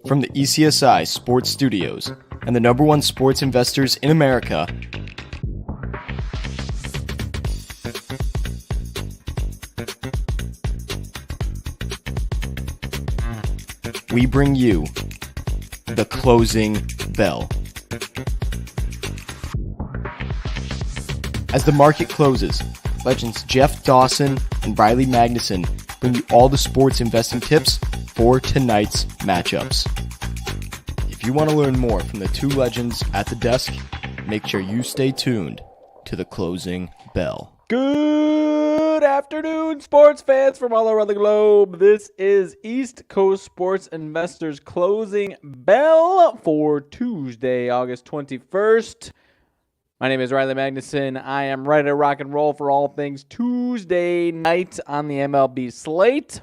From the ECSI Sports Studios and the #1 sports investors in America, we bring you the Closing Bell. As the market closes, legends Jeff Dawson and Riley Magnuson bring you all the sports investing tips for tonight's matchups. If you want to learn more from the two legends at the desk, make sure you stay tuned to the Closing Bell. Good afternoon, sports fans from all around the globe. This is East Coast Sports Investors Closing Bell for Tuesday, August 21st. My name is Riley Magnuson. I am ready to rock and roll for all things Tuesday night on the MLB slate.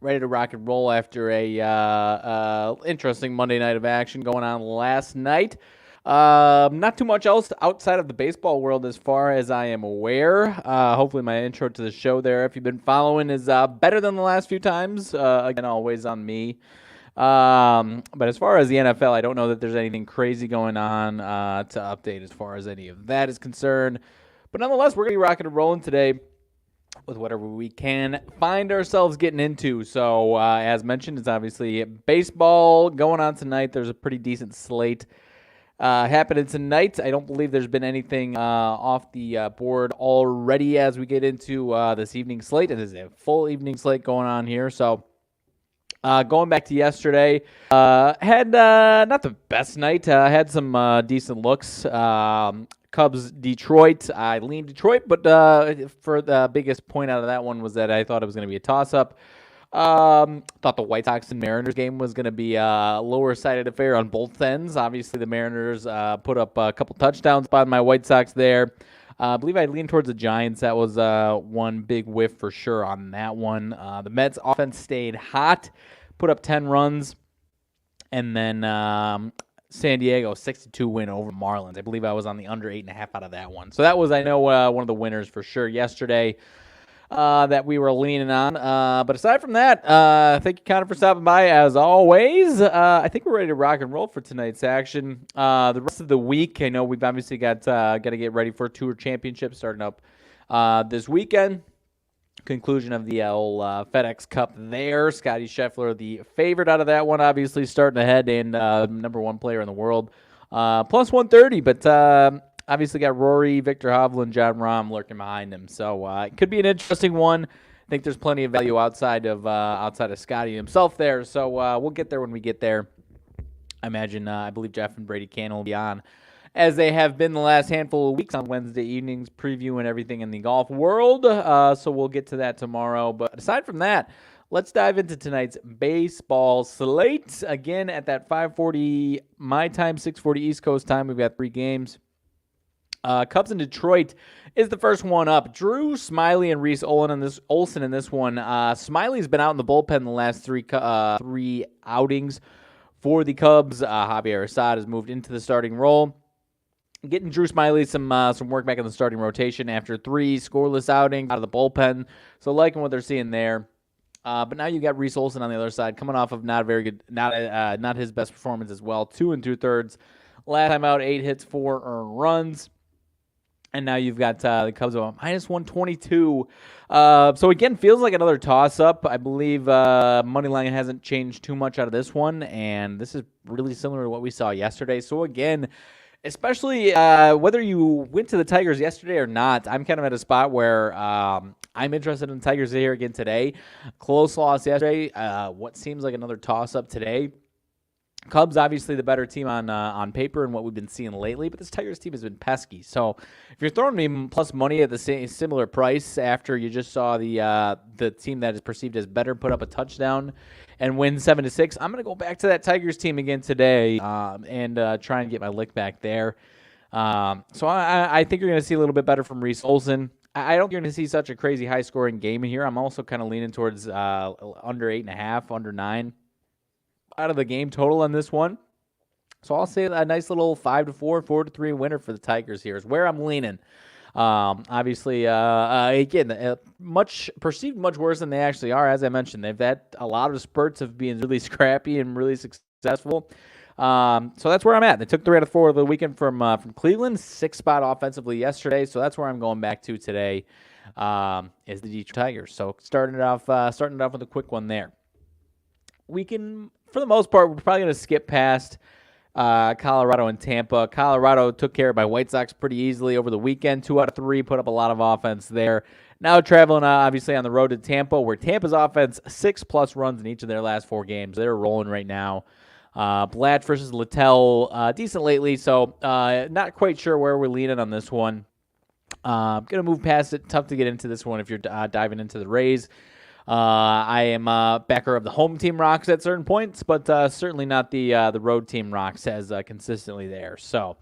Ready to rock and roll after a interesting Monday night of action going on last night. Not too much else outside of the baseball world as far as I am aware. Hopefully my intro to the show there, if you've been following, is better than the last few times. Again, always on me. But as far as the NFL, I don't know that there's anything crazy going on to update as far as any of that is concerned. But nonetheless, we're going to be rocking and rolling today with whatever we can find ourselves getting into. So, as mentioned, it's obviously baseball going on tonight. There's a pretty decent slate happening tonight. I don't believe there's been anything off the board already as we get into this evening slate. It is a full evening slate going on here. So, going back to yesterday, had not the best night. Had some decent looks. Cubs, Detroit. I leaned Detroit, but for the biggest point out of that one was that I thought it was going to be a toss-up. Thought the White Sox and Mariners game was going to be a lower-sided affair on both ends. Obviously, the Mariners put up a couple touchdowns by my White Sox there. I believe I leaned towards the Giants. That was one big whiff for sure on that one. The Mets offense stayed hot, put up 10 runs, and then San Diego 6-2 win over Marlins. I believe I was on the under 8.5 out of that one. So that was, I know, one of the winners for sure yesterday that we were leaning on. But aside from that, thank you, Connor, for stopping by as always. I think we're ready to rock and roll for tonight's action. The rest of the week, I know we've obviously got to get ready for a Tour Championship starting up this weekend. Conclusion of the old FedEx Cup there. Scotty Scheffler, the favorite out of that one, obviously starting ahead and number one player in the world. Plus 130, but obviously got Rory, Victor Hovland, John Rahm lurking behind him. So it could be an interesting one. I think there's plenty of value outside of Scotty himself there. So we'll get there when we get there. I imagine, I believe Jeff and Brady Cannon will be on, as they have been the last handful of weeks on Wednesday evenings, previewing everything in the golf world. So we'll get to that tomorrow. But aside from that, let's dive into tonight's baseball slate. Again, at that 5:40 my time, 6:40 East Coast time, we've got 3 games. Cubs in Detroit is the first one up. Drew Smyly and Reese Olson in this one. Smiley's been out in the bullpen the last three outings for the Cubs. Javier Assad has moved into the starting role. Getting Drew Smyly some work back in the starting rotation after 3 scoreless outings out of the bullpen. So liking what they're seeing there. But now you got Reese Olson on the other side, coming off of not very good, not his best performance as well. 2 2/3. Last time out, 8 hits, 4 earned runs. And now you've got the Cubs at minus 122. So again, feels like another toss-up. I believe Moneyline hasn't changed too much out of this one, and this is really similar to what we saw yesterday. So again, especially whether you went to the Tigers yesterday or not, I'm kind of at a spot where I'm interested in the Tigers here again today. Close loss yesterday. What seems like another toss-up today. Cubs, obviously the better team on paper and what we've been seeing lately, but this Tigers team has been pesky. So if you're throwing me plus money at the same similar price after you just saw the team that is perceived as better put up a touchdown and win 7-6, I'm going to go back to that Tigers team again today and try and get my lick back there. So I think you're going to see a little bit better from Reese Olson. I don't think you're going to see such a crazy high-scoring game here. I'm also kind of leaning towards under 8.5, under 9 out of the game total on this one. So I'll say a nice little 5-4, 4-3 winner for the Tigers here is where I'm leaning. Obviously, again, much worse than they actually are. As I mentioned, they've had a lot of spurts of being really scrappy and really successful. So that's where I'm at. They took 3 out of 4 of the weekend from Cleveland, 6th spot offensively yesterday. So that's where I'm going back to today. Is the Detroit Tigers. So starting it off with a quick one there. We can, for the most part, we're probably going to skip past Colorado and Tampa. Colorado took care of by White Sox pretty easily over the weekend. 2 out of 3, put up a lot of offense there. Now traveling, obviously, on the road to Tampa, where Tampa's offense, 6+ runs in each of their last 4 games. They're rolling right now. Blatt versus Littell, decent lately, so not quite sure where we're leaning on this one. I'm going to move past it. Tough to get into this one if you're diving into the Rays. I am a backer of the home team rocks at certain points, but certainly not the road team rocks as consistently there. So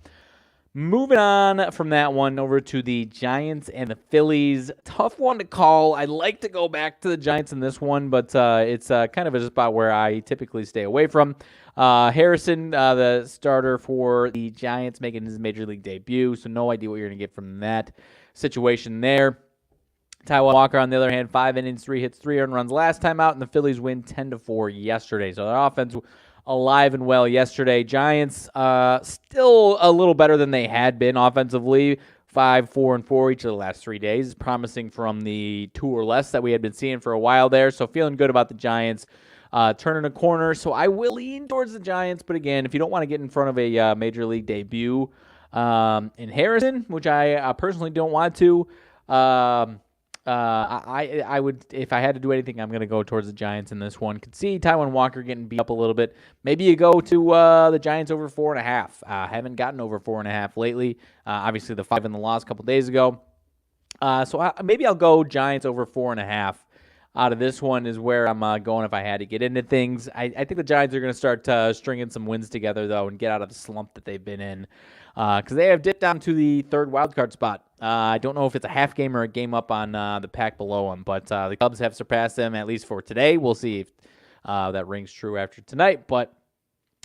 moving on from that one over to the Giants and the Phillies. Tough one to call. I'd like to go back to the Giants in this one, but it's kind of a spot where I typically stay away from. Harrison, the starter for the Giants, making his major league debut, so no idea what you're going to get from that situation there. Taijuan Walker, on the other hand, 5 innings, 3 hits, 3 earned runs last time out, and the Phillies win 10-4 yesterday. So their offense alive and well yesterday. Giants still a little better than they had been offensively. 5-4-4 each of the last 3 days, promising from the 2 or less that we had been seeing for a while there. So feeling good about the Giants. Turning a corner, so I will lean towards the Giants. But again, if you don't want to get in front of a major league debut in Harrison, which I personally don't want to, I would, if I had to do anything, I'm going to go towards the Giants in this one. Could see Taijuan Walker getting beat up a little bit. Maybe you go to the Giants over 4.5. Haven't gotten over 4.5 lately. Obviously, the 5 in the loss a couple days ago. So maybe I'll go Giants over 4.5. Out of this one is where I'm going if I had to get into things. I think the Giants are going to start stringing some wins together, though, and get out of the slump that they've been in. Because they have dipped down to the 3rd wildcard spot. I don't know if it's a half game or a game up on the pack below them, but the Cubs have surpassed them, at least for today. We'll see if that rings true after tonight. But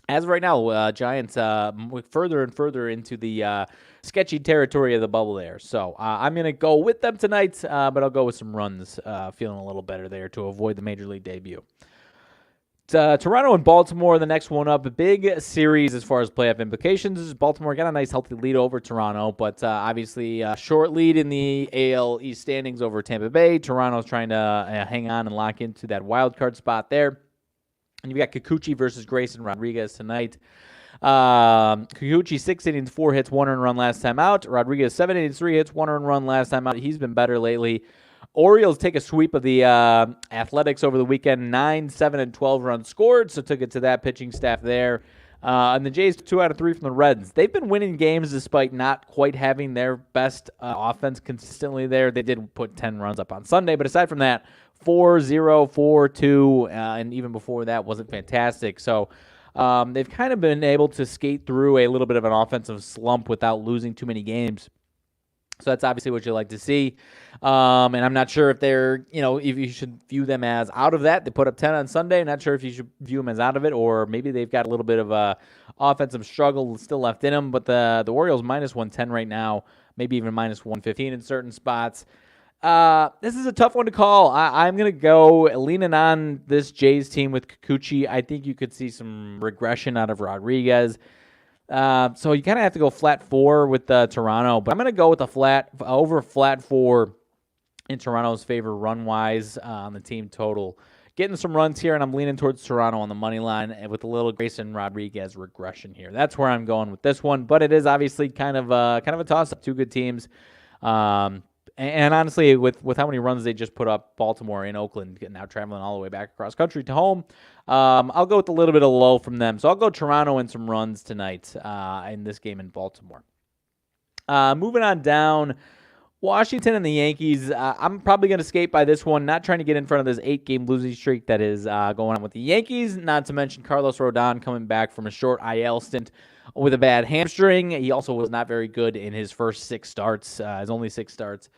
as of right now, Giants further and further into the sketchy territory of the bubble there. So I'm going to go with them tonight, but I'll go with some runs, feeling a little better there to avoid the major league debut. Toronto and Baltimore, the next one up. A big series as far as playoff implications. Baltimore got a nice healthy lead over Toronto, but obviously a short lead in the AL East standings over Tampa Bay. Toronto's trying to hang on and lock into that wild card spot there. And you've got Kikuchi versus Grayson Rodriguez tonight. Kikuchi 6 innings, 4 hits, 1 earned run last time out. Rodriguez 7 innings, 3 hits, 1 earned run last time out. He's been better lately. Orioles take a sweep of the Athletics over the weekend, 9, 7, and 12 runs scored, so took it to that pitching staff there. And the Jays 2 out of 3 from the Reds. They've been winning games despite not quite having their best offense consistently there. They did put 10 runs up on Sunday, but aside from that, 4-0, 4-2, and even before that wasn't fantastic. So they've kind of been able to skate through a little bit of an offensive slump without losing too many games. So that's obviously what you like to see. And I'm not sure if they're, if you should view them as out of that. They put up 10 on Sunday. I'm not sure if you should view them as out of it, or maybe they've got a little bit of a offensive struggle still left in them. But the Orioles minus 110 right now, maybe even minus 115 in certain spots. This is a tough one to call. I'm going to go leaning on this Jays team with Kikuchi. I think you could see some regression out of Rodriguez. So you kind of have to go flat 4 with Toronto, but I'm going to go with a flat 4 in Toronto's favor run-wise on the team total. Getting some runs here, and I'm leaning towards Toronto on the money line and with a little Grayson Rodriguez regression here. That's where I'm going with this one, but it is obviously kind of a toss-up. 2 good teams. And honestly, with how many runs they just put up, Baltimore and Oakland, now traveling all the way back across country to home, I'll go with a little bit of low from them. So I'll go Toronto and some runs tonight in this game in Baltimore. Moving on down, Washington and the Yankees. I'm probably going to skate by this one, not trying to get in front of this 8-game losing streak that is going on with the Yankees, not to mention Carlos Rodon coming back from a short IL stint with a bad hamstring. He also was not very good in his first 6 starts, his only 6 starts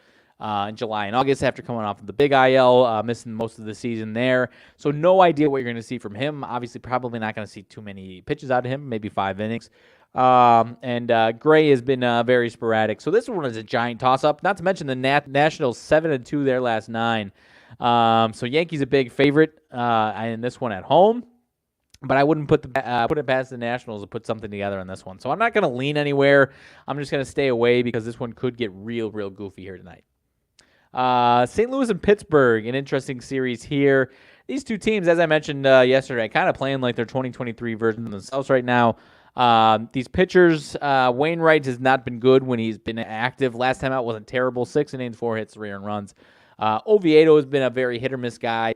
in July and August after coming off of the big IL, missing most of the season there. So no idea what you're going to see from him. Obviously, probably not going to see too many pitches out of him, maybe 5 innings. And Gray has been very sporadic. So this one is a giant toss-up. Not to mention the Nationals 7-2 their last 9. So Yankees a big favorite in this one at home. But I wouldn't put it past the Nationals to put something together on this one. So I'm not going to lean anywhere. I'm just going to stay away because this one could get real goofy here tonight. St. Louis and Pittsburgh, an interesting series here. These two teams, as I mentioned yesterday, kind of playing like their 2023 version of themselves right now. These pitchers, Wainwright has not been good when he's been active. Last time out wasn't terrible. 6 innings, 4 hits, 3 earned runs. Oviedo has been a very hit-or-miss guy.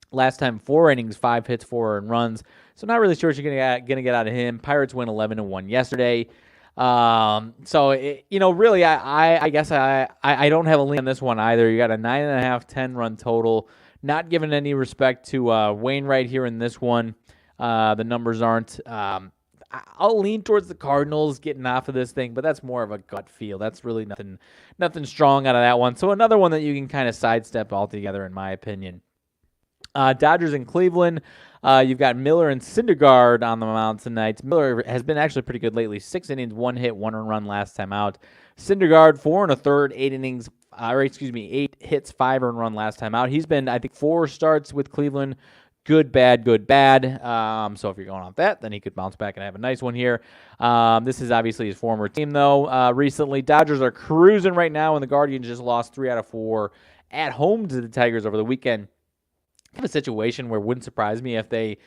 Last time, 4 innings, 5 hits, 4 earned runs. So not really sure what you're gonna get out of him. Pirates win 11-1 yesterday. Really, I guess I don't have a lean on this one either. You got a 9.5, 10-run total. Not giving any respect to Wainwright here in this one. The numbers aren't. I'll lean towards the Cardinals getting off of this thing, but that's more of a gut feel. That's really nothing strong out of that one. So another one that you can kind of sidestep altogether, in my opinion. Dodgers in Cleveland. You've got Miller and Syndergaard on the mound tonight. Miller has been actually pretty good lately. 6 innings, 1 hit, 1 earned run last time out. Syndergaard, 4 1/3, 8 hits, 5 earned run last time out. He's been, I think, 4 starts with Cleveland. Good, bad, good, bad. So if you're going off that, then he could bounce back and have a nice one here. This is obviously his former team, though. Recently, Dodgers are cruising right now, and the Guardians just lost 3 out of 4 at home to the Tigers over the weekend. Kind of a situation where it wouldn't surprise me if they,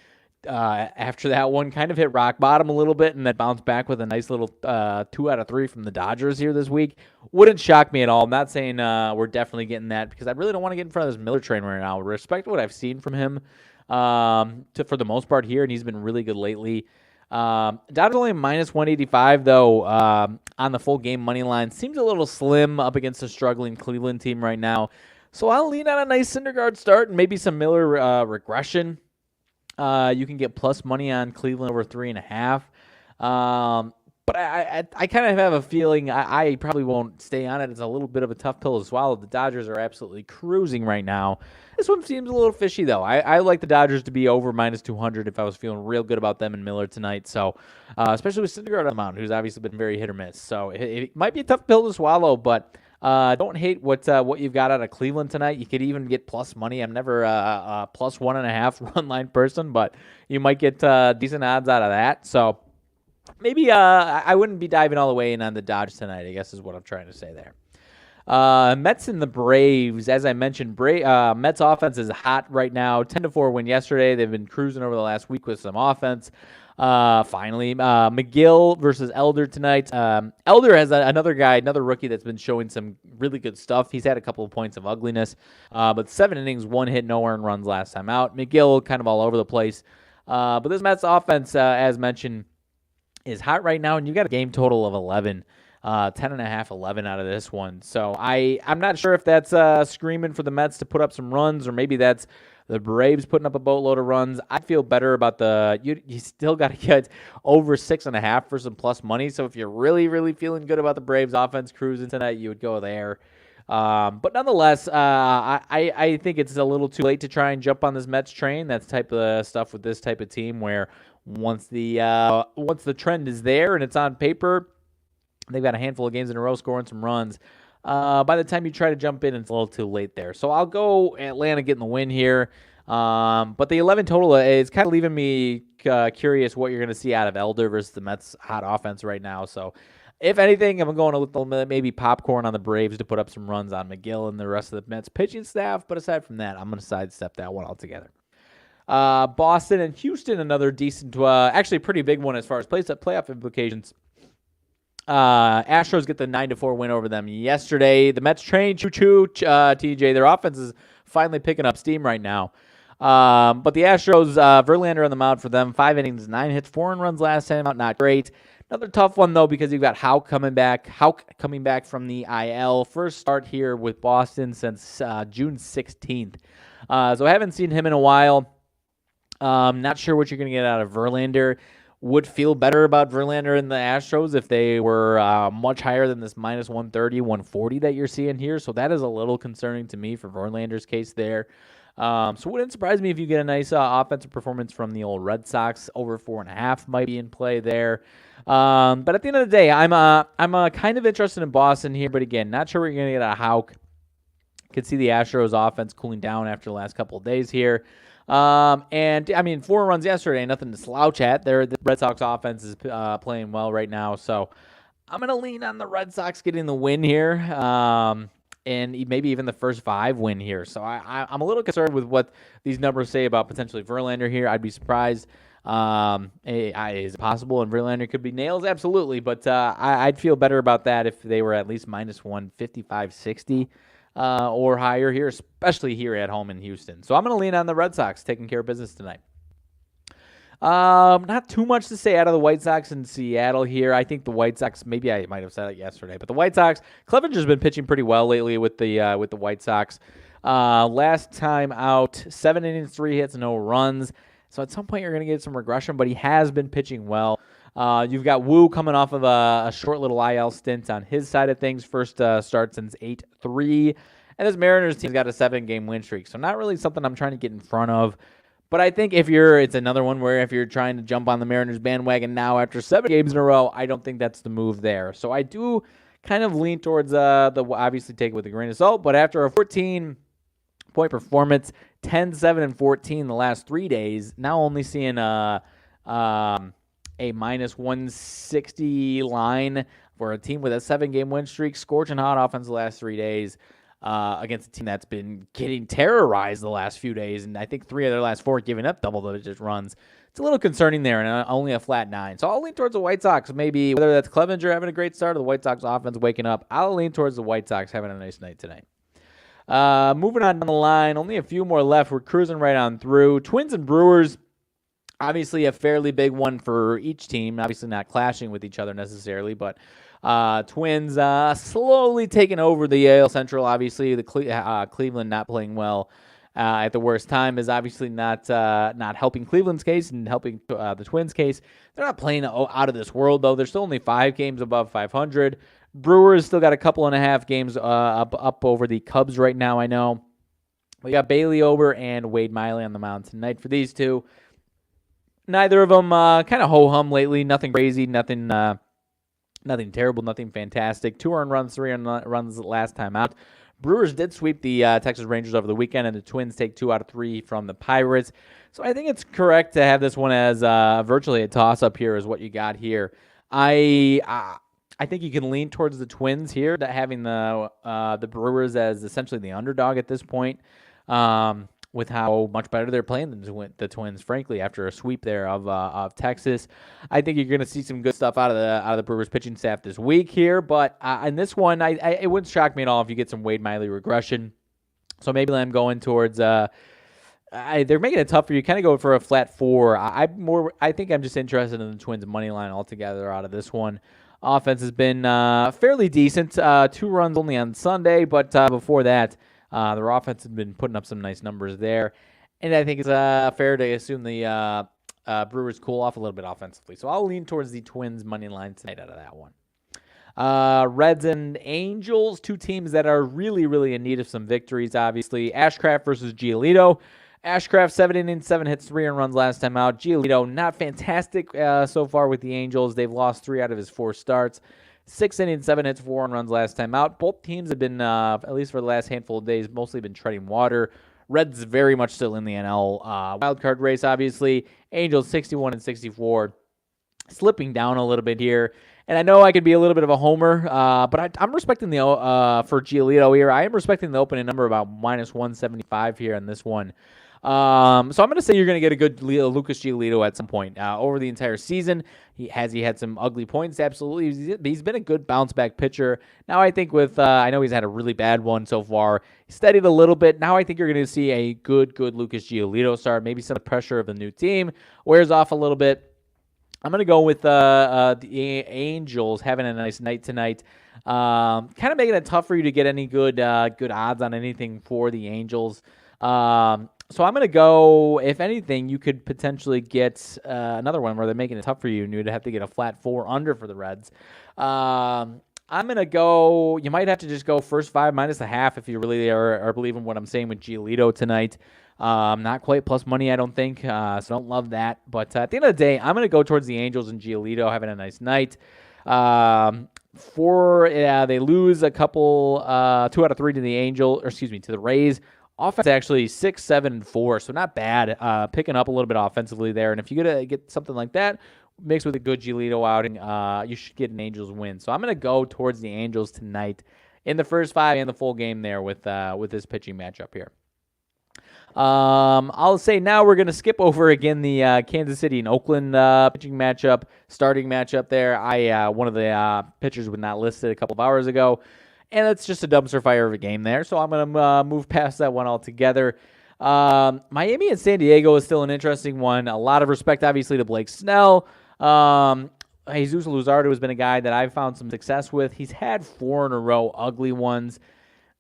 after that one, kind of hit rock bottom a little bit and then bounce back with a nice little 2 out of 3 from the Dodgers here this week. Wouldn't shock me at all. I'm not saying we're definitely getting that because I really don't want to get in front of this Miller train right now. Respect what I've seen from him for the most part here, and he's been really good lately. Dodgers only minus 185, though, on the full game money line. Seems a little slim up against a struggling Cleveland team right now. So I'll lean on a nice Syndergaard start and maybe some Miller regression. You can get plus money on Cleveland over 3.5. But I kind of have a feeling I probably won't stay on it. It's a little bit of a tough pill to swallow. The Dodgers are absolutely cruising right now. This one seems a little fishy, though. I like the Dodgers to be over minus 200 if I was feeling real good about them and Miller tonight. So, especially with Syndergaard on the mound, who's obviously been very hit or miss. So it might be a tough pill to swallow, but don't hate what you've got out of Cleveland tonight. You could even get plus money. I'm never a plus 1.5 run line person, but you might get decent odds out of that. So maybe I wouldn't be diving all the way in on the Dodgers tonight, I guess is what I'm trying to say there. Mets and the Braves. As I mentioned, Mets offense is hot right now. 10-4 win yesterday. They've been cruising over the last week with some offense. Finally, McGill versus Elder tonight. Elder has another rookie that's been showing some really good stuff. He's had a couple of points of ugliness, but 7 innings, 1 hit, no earned runs last time out. McGill kind of all over the place. But this Mets offense, as mentioned, is hot right now, and you got a game total of 11. 10.5, 11 out of this one. So I'm not sure if that's screaming for the Mets to put up some runs, or maybe that's the Braves putting up a boatload of runs. I feel better about you still got to get over 6.5 for some plus money. So if you're really, really feeling good about the Braves offense cruising tonight, you would go there. But nonetheless, I think it's a little too late to try and jump on this Mets train. That's type of stuff with this type of team where once the trend is there and it's on paper, they've got a handful of games in a row scoring some runs. By the time you try to jump in, it's a little too late there. So I'll go Atlanta getting the win here. But the 11 total is kind of leaving me curious what you're going to see out of Elder versus the Mets' hot offense right now. So if anything, I'm going to maybe popcorn on the Braves to put up some runs on McGill and the rest of the Mets pitching staff. But aside from that, I'm going to sidestep that one altogether. Boston and Houston, another decent, actually pretty big one as far as playoff implications. Astros get the 9-4 win over them yesterday. The Mets train, choo-choo, TJ. Their offense is finally picking up steam right now. But the Astros, Verlander on the mound for them. 5 innings, 9 hits, 4 earned runs last time out. Not great. Another tough one, though, because you've got Houck coming back from the IL. First start here with Boston since June 16th. So I haven't seen him in a while. Not sure what you're going to get out of Verlander. Would feel better about Verlander and the Astros if they were much higher than this minus 130, 140 that you're seeing here. So that is a little concerning to me for Verlander's case there. So it wouldn't surprise me if you get a nice offensive performance from the old Red Sox. Over 4.5 might be in play there. But at the end of the day, I'm kind of interested in Boston here. But again, not sure what you're going to get out of Houck. Could see the Astros offense cooling down after the last couple of days here. And I mean, 4 runs yesterday, nothing to slouch at. The Red Sox offense is playing well right now. So I'm going to lean on the Red Sox getting the win here. And maybe even the first 5 win here. So I'm a little concerned with what these numbers say about potentially Verlander here. I'd be surprised. Is it possible? And Verlander could be nails? Absolutely. But I'd feel better about that if they were at least minus 155, 60 or higher here, especially here at home in Houston. So I'm going to lean on the Red Sox taking care of business tonight. Not too much to say out of the White Sox in Seattle here. I think the White Sox, maybe I might have said it yesterday, but the White Sox, Clevenger's been pitching pretty well lately with the White Sox. Last time out, 7 innings, 3 hits, no runs. So at some point you're going to get some regression, but he has been pitching well. You've got Wu coming off of a short little IL stint on his side of things. First start since 8-3. And this Mariners team's got a 7-game win streak. So not really something I'm trying to get in front of. But I think it's another one where if you're trying to jump on the Mariners bandwagon now after 7 games in a row, I don't think that's the move there. So I do kind of lean towards obviously take it with a grain of salt, but after a 14-point performance, 10, 7, and 14 the last 3 days, now only seeing a minus 160 line for a team with a 7-game win streak, scorching hot offense the last 3 days. Against a team that's been getting terrorized the last few days, and I think 3 of their last 4 giving up double-digit runs. It's a little concerning there, and only a flat 9. So I'll lean towards the White Sox. Maybe whether that's Clevenger having a great start or the White Sox offense waking up, I'll lean towards the White Sox having a nice night tonight. Moving on down the line, only a few more left. We're cruising right on through. Twins and Brewers, obviously a fairly big one for each team. Obviously not clashing with each other necessarily, but Twins slowly taking over the AL Central. Obviously, the Cleveland not playing well at the worst time is obviously not helping Cleveland's case and helping the Twins' case. They're not playing out of this world, though. They're still only 5 games above 500. Brewers still got a couple and a half games up over the Cubs right now, I know. We got Bailey Ober and Wade Miley on the mound tonight for these two. Neither of them kind of ho-hum lately. Nothing crazy, nothing terrible, nothing fantastic. 2 earned runs, 3 earned runs last time out. Brewers did sweep the Texas Rangers over the weekend, and the Twins take 2 out of 3 from the Pirates. So I think it's correct to have this one as virtually a toss-up here is what you got here. I think you can lean towards the Twins here, having the Brewers as essentially the underdog at this point. With how much better they're playing than the Twins, frankly, after a sweep there of Texas. I think you're going to see some good stuff out of the Brewers pitching staff this week here. But in this one, it wouldn't shock me at all if you get some Wade Miley regression. So maybe I'm going towards they're making it tough for you. Kind of go for a flat 4. I think I'm just interested in the Twins money line altogether out of this one. Offense has been fairly decent. 2 runs only on Sunday, but before that, their offense has been putting up some nice numbers there. And I think it's fair to assume the Brewers cool off a little bit offensively. So I'll lean towards the Twins money line tonight out of that one. Reds and Angels, 2 teams that are really, really in need of some victories, obviously. Ashcraft versus Giolito. Ashcraft, 7 innings, 7 hits, 3 earned runs last time out. Giolito, not fantastic so far with the Angels. They've lost 3 out of his 4 starts. 6 innings, 7 hits, 4 earned runs last time out. Both teams have been, at least for the last handful of days, mostly been treading water. Reds very much still in the NL wildcard race, obviously. Angels 61 and 64, slipping down a little bit here. And I know I could be a little bit of a homer, but I'm respecting for Giolito here. I am respecting the opening number about minus 175 here on this one. So I'm going to say you're going to get a good Lucas Giolito at some point over the entire season. He had some ugly points, absolutely. He's been a good bounce-back pitcher. Now I think I know he's had a really bad one so far. He steadied a little bit. Now I think you're going to see a good Lucas Giolito start. Maybe some pressure of the new team wears off a little bit. I'm going to go with the Angels having a nice night tonight. Kind of making it tough for you to get any good odds on anything for the Angels. So I'm going to go, if anything, you could potentially get another one where they're making it tough for you, and you'd have to get a flat 4 under for the Reds. I'm I'm going to go, you might have to just go first 5 minus the half if you really are believing what I'm saying with Giolito tonight. Not quite plus money, I don't think, so don't love that. But at the end of the day, I'm going to go towards the Angels and Giolito having a nice night. They lose a couple, 2 out of 3 to to the Rays. Offense actually 6, 7, and 4, so not bad. Picking up a little bit offensively there, and if you're gonna get something like that mixed with a good Giolito outing, you should get an Angels win. So I'm gonna go towards the Angels tonight in the first 5 and the full game there with this pitching matchup here. I'll say now we're going to skip over again the Kansas City and Oakland pitching matchup, starting matchup there. One of the pitchers was not listed a couple of hours ago, and it's just a dumpster fire of a game there, so I'm going to move past that one altogether. Miami and San Diego is still an interesting one. A lot of respect, obviously, to Blake Snell. Jesus Luzardo has been a guy that I've found some success with. He's had 4 in a row ugly ones.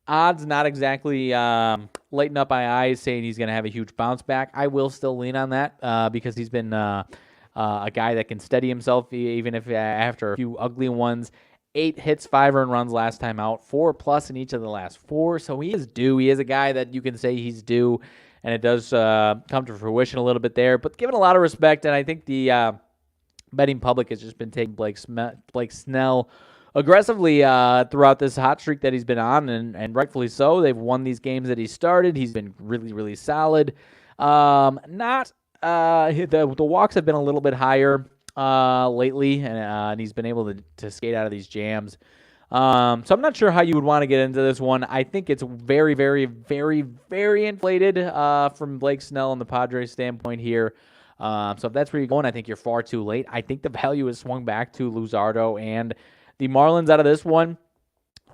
Odds not exactly lighting up my eyes saying he's going to have a huge bounce back. I will still lean on that because he's been a guy that can steady himself even if after a few ugly ones. 8 hits, 5 earned runs last time out, 4+ in each of the last 4. So he is due. He is a guy that you can say he's due, and it does come to fruition a little bit there. But given a lot of respect, and I think the betting public has just been taking Blake Snell aggressively throughout this hot streak that he's been on, and rightfully so. They've won these games that he started. He's been really, really solid. The walks have been a little bit higher lately, and he's been able to skate out of these jams. So I'm not sure how you would want to get into this one. I think it's very, very, very, very inflated from Blake Snell and the Padres standpoint here. So if that's where you're going, I think you're far too late. I think the value is swung back to Luzardo and the Marlins out of this one.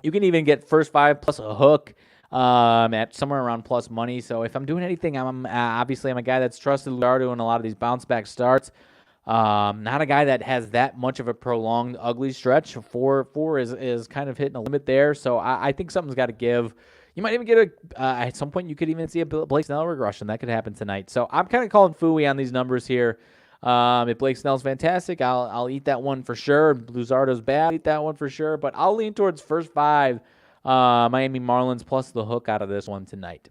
You can even get first 5 plus a hook at somewhere around plus money. So if I'm doing anything, I'm a guy that's trusted Luzardo in a lot of these bounce back starts. Not a guy that has that much of a prolonged ugly stretch. 4 is kind of hitting a limit there. So I think something's got to give. You might even get at some point you could even see a Blake Snell regression. That could happen tonight. So I'm kind of calling phooey on these numbers here. If Blake Snell's fantastic, I'll eat that one for sure. Luzardo's bad, I'll eat that one for sure. But I'll lean towards first 5 Miami Marlins plus the hook out of this one tonight.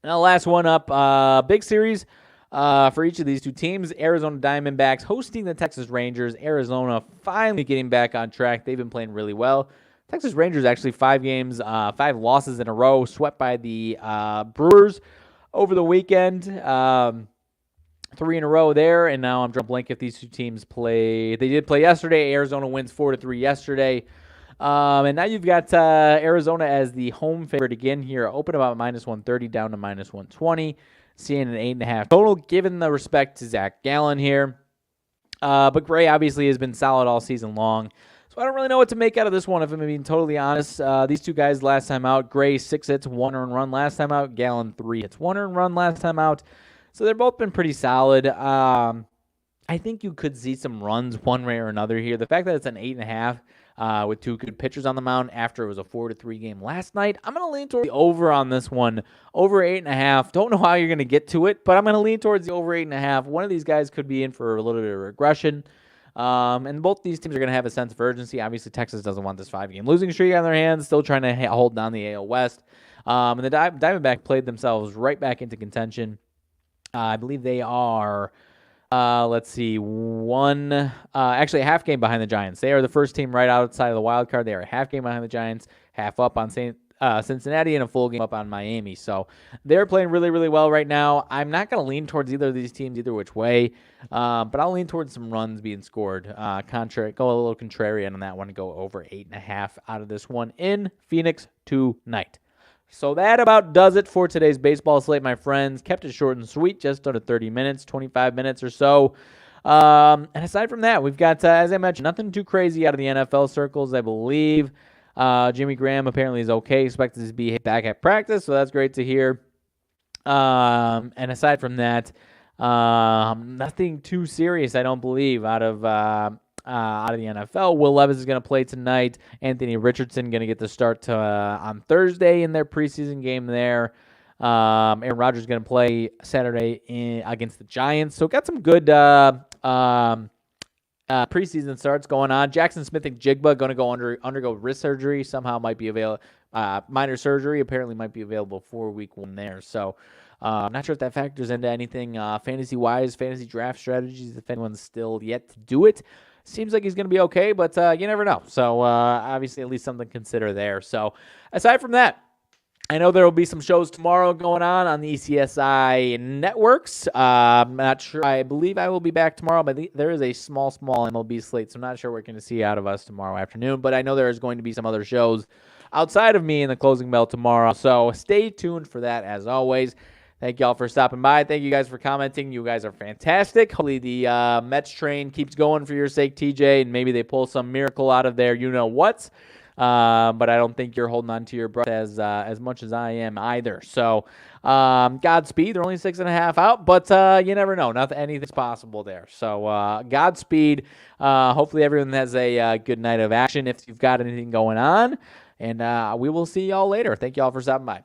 Now, last one up, big series for each of these two teams. Arizona Diamondbacks hosting the Texas Rangers. Arizona finally getting back on track. They've been playing really well. Texas Rangers actually 5 games, 5 losses in a row, swept by the Brewers over the weekend. 3 in a row there, and now I'm drawing a blank if these two teams play. They did play yesterday. Arizona wins 4-3 yesterday. And now you've got Arizona as the home favorite again here. Open about -130 down to -120. Seeing an 8.5 total, given the respect to Zach Gallen here. But Gray obviously has been solid all season long. So I don't really know what to make out of this one, if I'm being totally honest. These two guys last time out, Gray 6 hits, 1 earned run last time out. Gallen 3 hits, 1 earned run last time out. So they've both been pretty solid. I think you could see some runs one way or another here. The fact that it's an 8.5 with 2 good pitchers on the mound after it was a 4-3 game last night, I'm going to lean towards the over on this one. Over 8.5. Don't know how you're going to get to it, but I'm going to lean towards the over 8.5. One of these guys could be in for a little bit of regression. And both these teams are going to have a sense of urgency. Obviously, Texas doesn't want this 5-game losing streak on their hands, still trying to hold down the AL West. And the Diamondbacks played themselves right back into contention. I believe they are, actually a half game behind the Giants. They are the first team right outside of the wild card. They are a half game behind the Giants, half up on Cincinnati, and a full game up on Miami. So they're playing really, really well right now. I'm not going to lean towards either of these teams either which way, but I'll lean towards some runs being scored. Go a little contrarian on that one and go over 8.5 out of this one in Phoenix tonight. So that about does it for today's baseball slate, my friends. Kept it short and sweet, just under 30 minutes, 25 minutes or so. And aside from that, we've got, as I mentioned, nothing too crazy out of the NFL circles, I believe. Jimmy Graham apparently is okay, expected to be back at practice, so that's great to hear. And aside from that, nothing too serious, I don't believe, out of the NFL. Will Levis is going to play tonight. Anthony Richardson going to get the start on Thursday in their preseason game there. Aaron Rodgers is going to play Saturday against the Giants. So got some good Preseason starts going on. Jackson Smith and Jigba going to undergo wrist surgery. Somehow might be available. Minor surgery apparently might be available for week 1 there. So I'm not sure if that factors into anything fantasy-wise, fantasy draft strategies, if anyone's still yet to do it. Seems like he's going to be okay, but you never know. So obviously at least something to consider there. So aside from that, I know there will be some shows tomorrow going on the ECSI networks. I'm not sure. I believe I will be back tomorrow, but there is a small MLB slate, so I'm not sure what we're going to see out of us tomorrow afternoon. But I know there is going to be some other shows outside of me in the closing bell tomorrow, so stay tuned for that as always. Thank y'all for stopping by. Thank you guys for commenting. You guys are fantastic. Hopefully the Mets train keeps going for your sake, TJ, and maybe they pull some miracle out of there. You know what? But I don't think you're holding on to your breath as much as I am either. So Godspeed. They're only 6.5 out, but you never know. Anything's possible there. So Godspeed. Hopefully everyone has a good night of action if you've got anything going on. And we will see y'all later. Thank y'all for stopping by.